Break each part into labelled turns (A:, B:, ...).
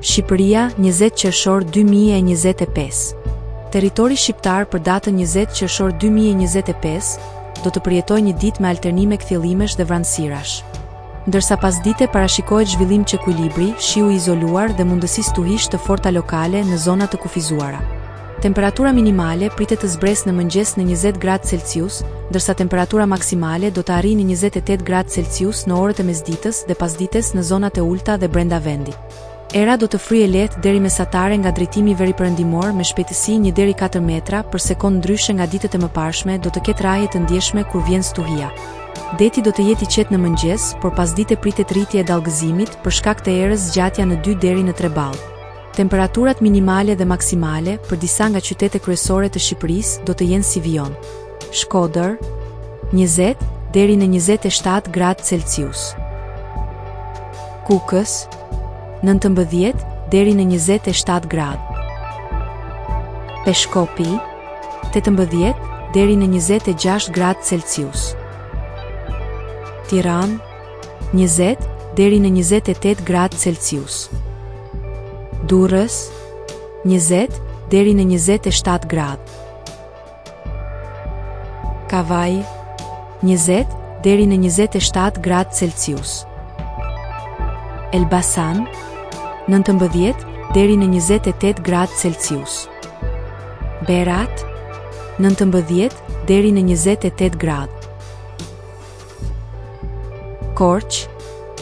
A: Shqipëria, 20 qershor 2025. Territori shqiptar për datën 20 qershor 2025 do të përjetojë një ditë me alternime kthjellimesh dhe vranësirash. Ndërsa pas dite parashikohet zhvillim çekuilibri, shiu i izoluar dhe mundësi stuhish të forta lokale në zona të kufizuara. Temperatura minimale pritet të zbresë në mëngjes në 20 gradë Celsius, ndërsa temperatura maksimale do të arrijë në 28 gradë Celsius në orët e mesditës dhe pasdites në zonat e ulta dhe brenda vendit. Era do të fryjë lehtë deri mesatare nga drejtimi veriperëndimor me shpejtësi 1 deri 4 metra për sekond, ndryshe nga ditët e mëparshme do të ketë rrahje të ndjeshme kur vjen stuhia. Deti do të jetë i qetë në mëngjes, por pasdite pritet rritje e dallgëzimit për shkak të erës zgjatja në 2 deri në 3 ballë. Temperaturat minimale dhe maksimale për disa nga qytetet kryesore të Shqipërisë do të jenë si vijon: Shkodër 20 deri në 27 gradë Celsius, Kukës 19 deri në 27 gradë, Peshkopi 18 deri në 26 gradë Celsius, Tiranë 20 deri në 28 gradë Celsius, Durrës 20 deri në 27 gradë, Kavaj 20 deri në 27 gradë Celsius, Elbasan 19 deri në 28 gradë Celsius, Berat 19 deri në 28 gradë, Korç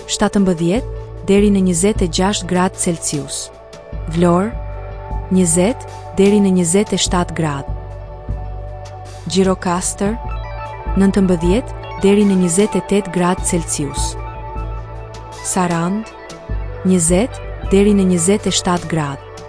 A: 17 deri në 26 gradë Celsius, Vlorë 20 deri në 27 gradë, Gjirokastër 19 deri në 28 gradë Celsius, Sarand 20 deri në 27 gradë,